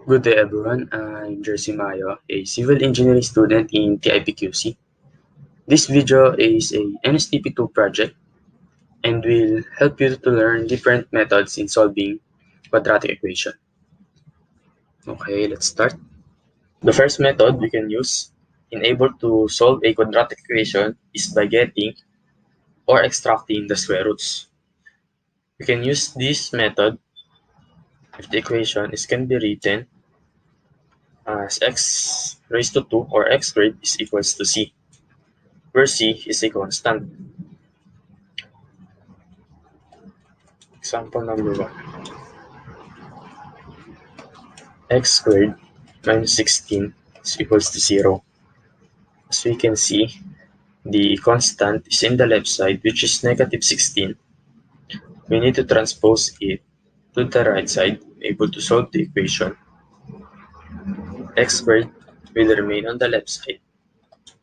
Good day everyone, I'm Jersey Mayo, a civil engineering student in TIPQC. This video is a NSTP2 project and will help you to learn different methods in solving quadratic equation. Okay, let's start. The first method we can use in able to solve a quadratic equation is by getting or extracting the square roots. We can use this method if the equation can be written as x raised to 2 or x squared is equals to c, where c is a constant. Example number 1. X squared minus 16 is equals to 0. As we can see, the constant is in the left side, which is negative 16. We need to transpose it to the right side, able to solve the equation. X squared will remain on the left side,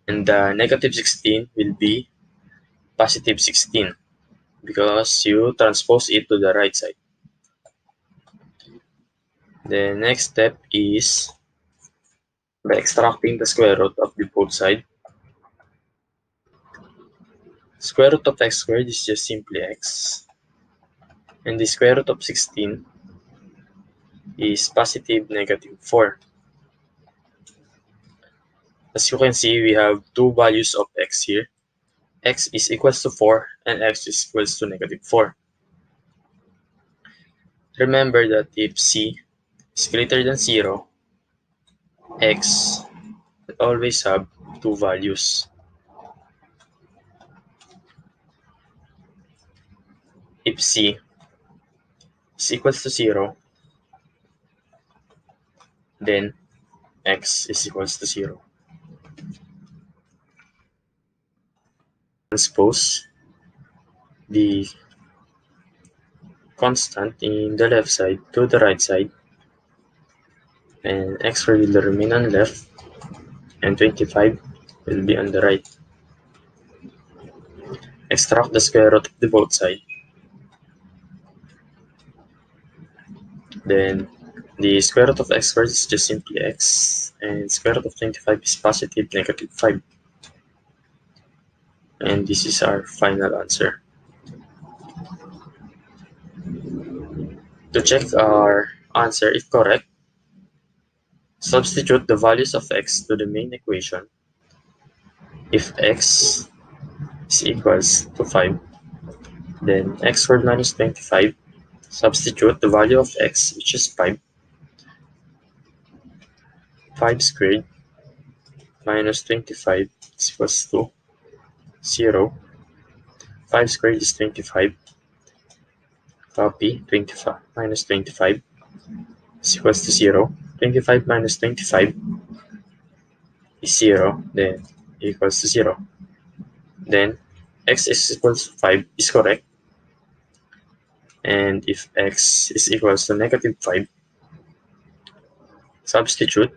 and the negative 16 will be positive 16 because you transpose it to the right side. The next step is by extracting the square root of the both sides. Square root of x squared is just simply x, and the square root of 16 is positive negative 4. As you can see, we have two values of x here. X is equals to 4 and x is equals to negative 4. Remember that if c is greater than 0, x will always have two values. If c is equals to 0, then x is equals to 0. Transpose the constant in the left side to the right side, and x will remain on the left and 25 will be on the right. Extract the square root of the both sides. Then the square root of x squared is just simply x, and square root of 25 is positive negative 5. And this is our final answer. To check our answer if correct, substitute the values of x to the main equation. If x is equals to 5, then x squared minus 25, substitute the value of x, which is 5. 5 squared minus 25 is equals to 0. 5 squared is 25. Copy 25 minus 25 is equals to 0. 25 minus 25 is 0, then equals to 0. Then x is equals to 5 is correct. And if x is equals to negative 5, substitute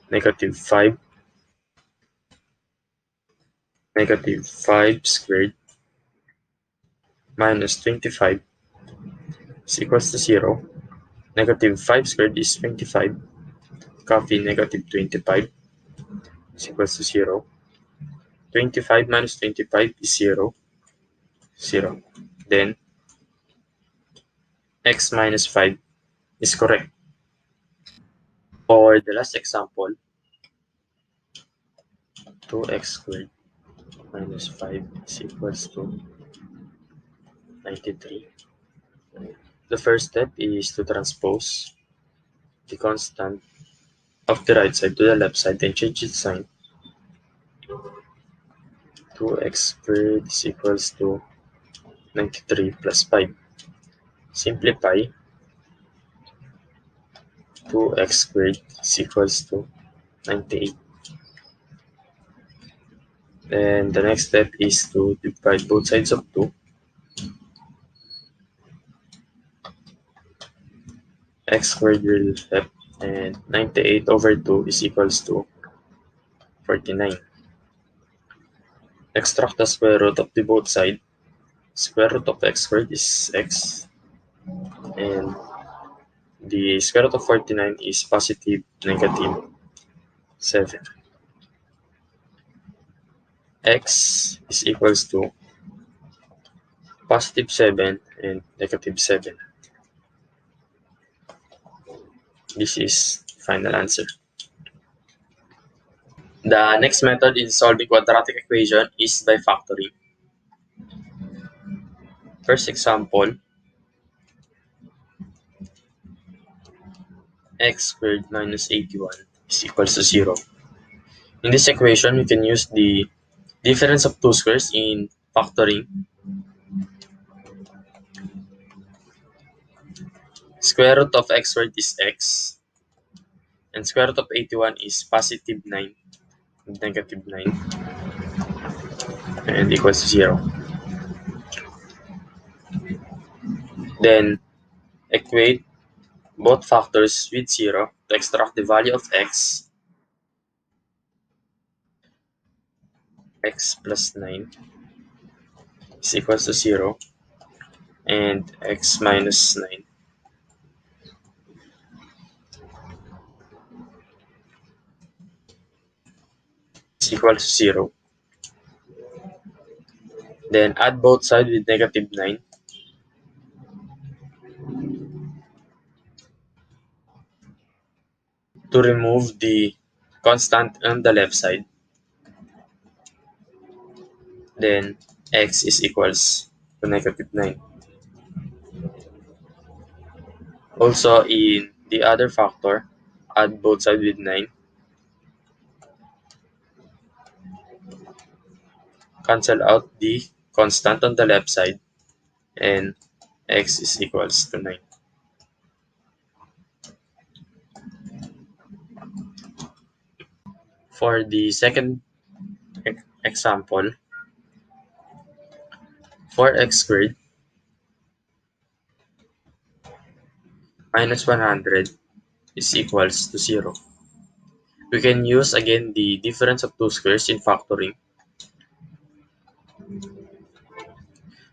negative 5 squared minus 25 is equals to 0. Negative 5 squared is 25. Copy negative 25 is equals to 0. 25 minus 25 is 0. 0. Then x minus 5 is correct. For the last example, 2x squared minus 5 is equals to 93. The first step is to transpose the constant of the right side to the left side and change its sign. 2x squared is equals to 93 plus 5. Simplify. 2x squared is equals to 98. And the next step is to divide both sides of 2. X squared will left, and 98 over 2 is equals to 49. Extract the square root of the both sides. Square root of x squared is x, and The square root of 49 is positive negative 7. X is equals to positive 7 and negative 7. This is final answer. The next method in solving quadratic equation is by factoring. First example, x squared minus 81 is equals to 0. In this equation, we can use the difference of two squares in factoring. Square root of x squared is x, and square root of 81 is positive 9 and negative 9, and equals to 0. Then equate both factors with 0 to extract the value of x plus 9 is equals to 0, and x minus 9 is equal to 0. Then add both sides with negative 9 to remove the constant on the left side. Then x is equals to negative 9. Also in the other factor, add both sides with 9. Cancel out the constant on the left side, and x is equals to 9. For the second example, 4x squared minus 100 is equals to 0. We can use again the difference of two squares in factoring.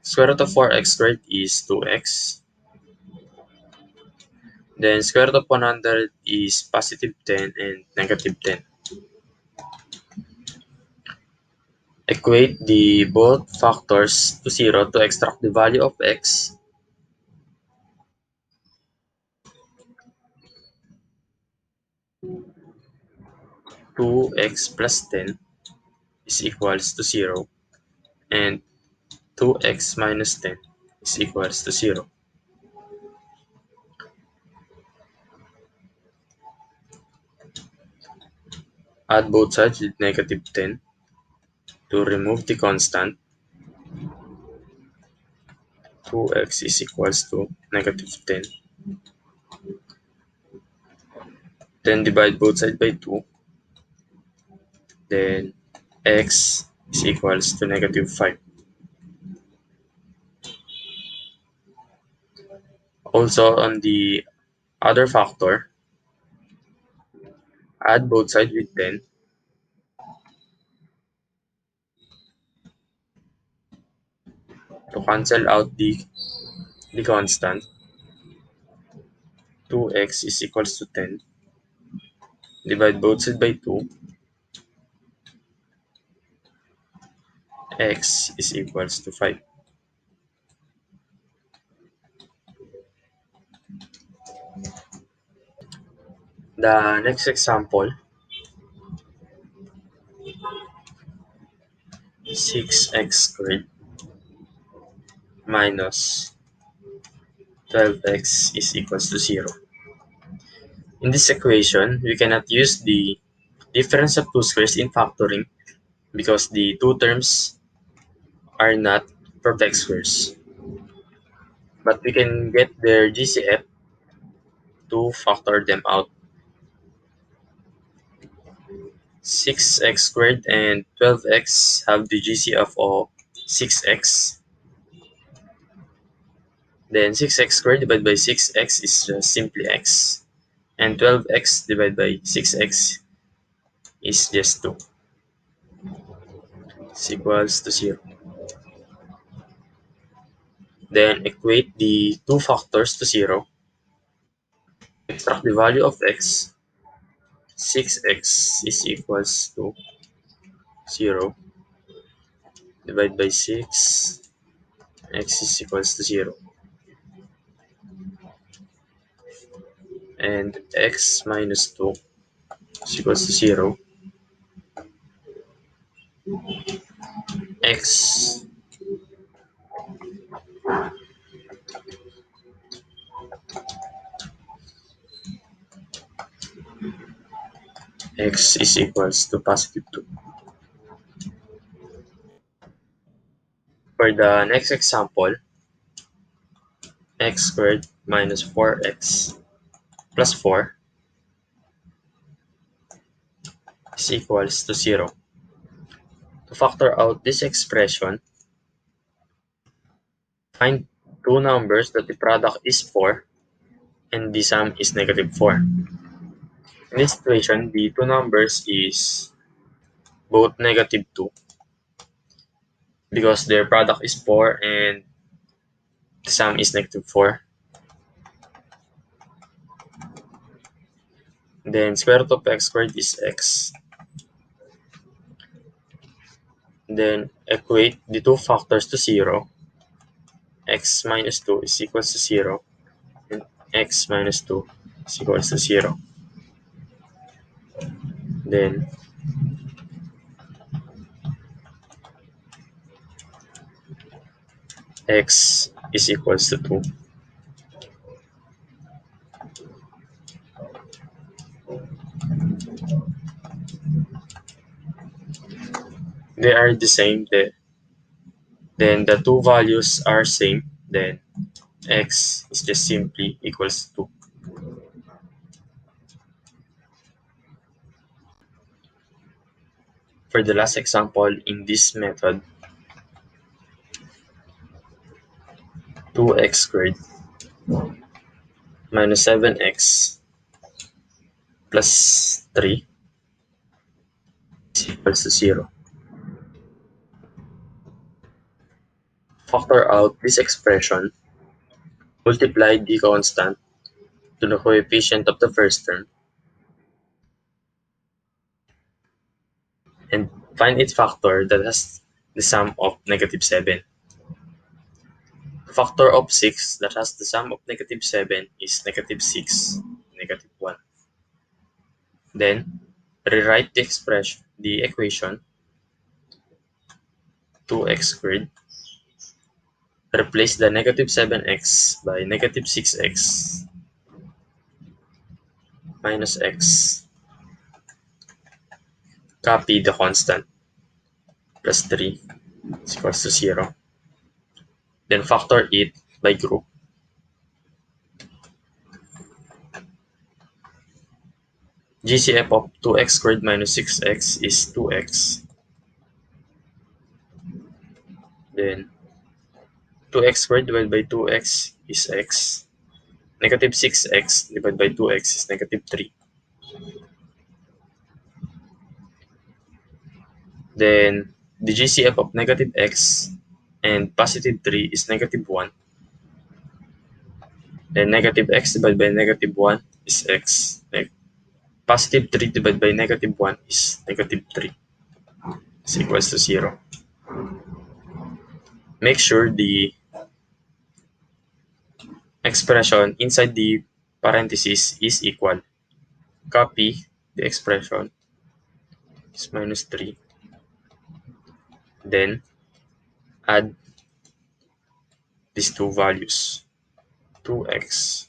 Square root of 4x squared is 2x. Then square root of 100 is positive 10 and negative 10. Equate the both factors to 0 to extract the value of x. Two x plus 10 is equals to 0, and 2x minus 10 is equals to 0. Add both sides with negative 10 to remove the constant. 2x is equals to negative 10. Then divide both sides by 2. Then x is equals to negative 5. Also on the other factor, add both sides with 10 to cancel out the constant. 2x is equals to 10. Divide both sides by 2. X is equals to 5. The next example, 6x squared minus 12x is equals to 0. In this equation, we cannot use the difference of two squares in factoring because the two terms are not perfect squares. But we can get their GCF to factor them out. 6x squared and 12x have the GCF of 6x. Then 6x squared divided by 6x is just simply x. And 12x divided by 6x is just 2. Is equals to 0. Then equate the two factors to 0. Extract the value of x. 6x is equals to 0. Divide by 6. X is equals to 0. And x minus 2 is equals to 0. X x is equals to positive 2. For the next example, x squared minus 4x plus 4 is equals to 0. To factor out this expression, find two numbers that the product is 4 and the sum is negative 4. In this situation, the two numbers is both negative 2 because their product is 4 and the sum is negative 4. Then square root of x squared is x. Then equate the two factors to 0. X minus 2 is equals to 0 and x minus 2 is equals to 0. Then x is equals to 2. They are the same. Then the two values are same. Then x is just simply equals to 2. For the last example in this method, 2x squared minus 7x plus 3 is equals to 0. Factor out this expression, multiply the constant to the coefficient of the first term, and find its factor that has the sum of negative 7. Factor of 6 that has the sum of negative 7 is negative 6, negative 1. Then, rewrite the equation 2x squared. Replace the negative 7x by negative 6x minus x. Copy the constant plus 3 is equals to 0. Then factor it by group. GCF of 2x squared minus 6x is 2x. Then 2x squared divided by 2x is x. Negative 6x divided by 2x is negative 3. Then the GCF of negative x and positive 3 is negative 1. Then negative x divided by negative 1 is x. Positive 3 divided by negative 1 is negative 3. Is equals to 0. Make sure the expression inside the parentheses is equal. Copy the expression is minus 3. Then add these two values, 2x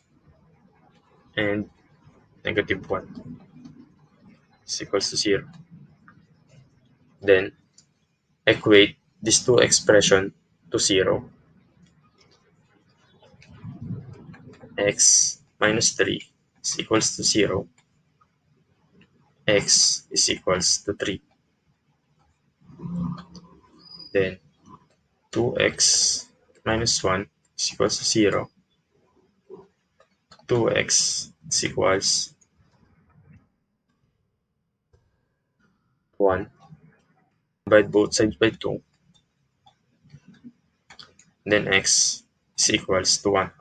and negative 1 is equals to 0. Then equate these two expressions to 0. X minus 3 is equals to 0. X is equals to 3. Then 2x minus 1 is equals to 0. 2x is equals 1. Divide both sides by 2. Then x is equals to 1.